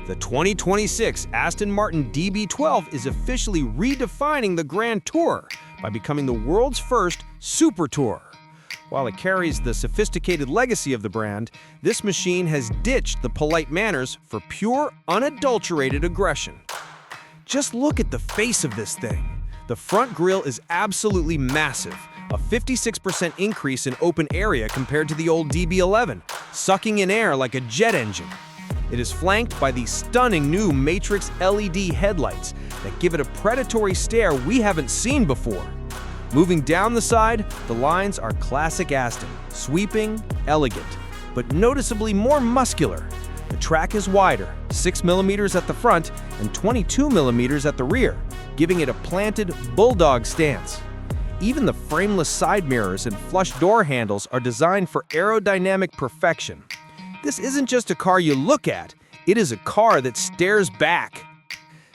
The 2026 Aston Martin DB12 is officially redefining the Grand Tour by becoming the world's first Super Tour. While it carries the sophisticated legacy of the brand, this machine has ditched the polite manners for pure, unadulterated aggression. Just look at the face of this thing. The front grille is absolutely massive, a 56% increase in open area compared to the old DB11, sucking in air like a jet engine. It is flanked by the stunning new Matrix LED headlights that give it a predatory stare we haven't seen before. Moving down the side, the lines are classic Aston, sweeping, elegant, but noticeably more muscular. The track is wider, 6mm at the front and 22mm at the rear, giving it a planted bulldog stance. Even the frameless side mirrors and flush door handles are designed for aerodynamic perfection. This isn't just a car you look at, it is a car that stares back.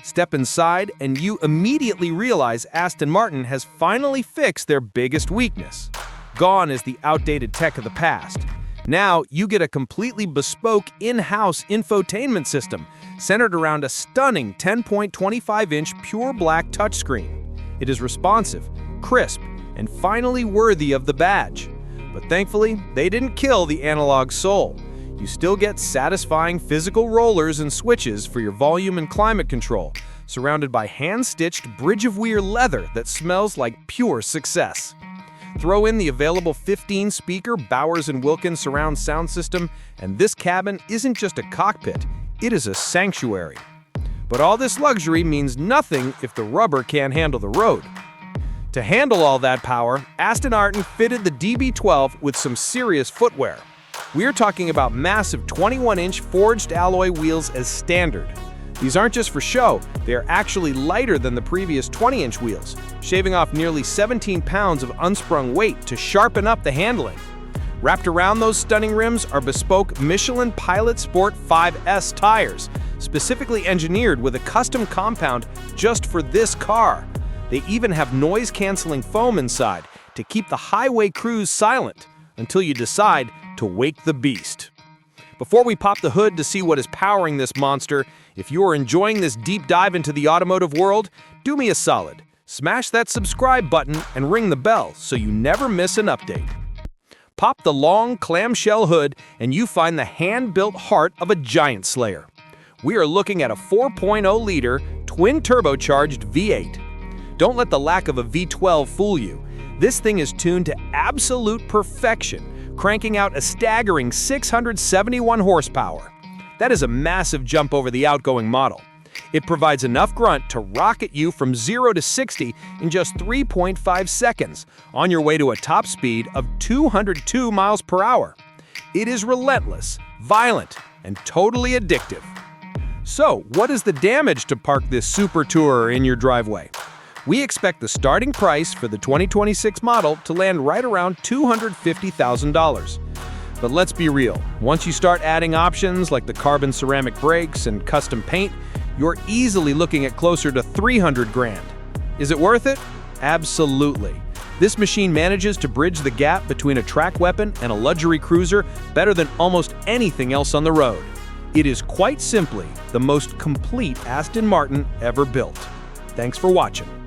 Step inside and you immediately realize Aston Martin has finally fixed their biggest weakness. Gone is the outdated tech of the past. Now you get a completely bespoke in-house infotainment system centered around a stunning 10.25-inch pure black touchscreen. It is responsive, crisp, and finally worthy of the badge. But thankfully, they didn't kill the analog soul. You still get satisfying physical rollers and switches for your volume and climate control, surrounded by hand-stitched bridge-of-weir leather that smells like pure success. Throw in the available 15-speaker Bowers & Wilkins surround sound system, and this cabin isn't just a cockpit, it is a sanctuary. But all this luxury means nothing if the rubber can't handle the road. To handle all that power, Aston Martin fitted the DB12 with some serious footwear. We're talking about massive 21-inch forged alloy wheels as standard. These aren't just for show, they are actually lighter than the previous 20-inch wheels, shaving off nearly 17 pounds of unsprung weight to sharpen up the handling. Wrapped around those stunning rims are bespoke Michelin Pilot Sport 5S tires, specifically engineered with a custom compound just for this car. They even have noise-canceling foam inside to keep the highway cruise silent until you decide to wake the beast. Before we pop the hood to see what is powering this monster, if you are enjoying this deep dive into the automotive world, do me a solid. Smash that subscribe button and ring the bell so you never miss an update. Pop the long clamshell hood and you find the hand-built heart of a giant slayer. We are looking at a 4.0-liter twin-turbocharged V8. Don't let the lack of a V12 fool you. This thing is tuned to absolute perfection, cranking out a staggering 671 horsepower. That is a massive jump over the outgoing model. It provides enough grunt to rocket you from 0 to 60 in just 3.5 seconds, on your way to a top speed of 202 miles per hour. It is relentless, violent, and totally addictive. So, what is the damage to park this super tourer in your driveway? We expect the starting price for the 2026 model to land right around $250,000. But let's be real, once you start adding options like the carbon ceramic brakes and custom paint, you're easily looking at closer to $300,000. Is it worth it? Absolutely. This machine manages to bridge the gap between a track weapon and a luxury cruiser better than almost anything else on the road. It is quite simply the most complete Aston Martin ever built. Thanks for watching.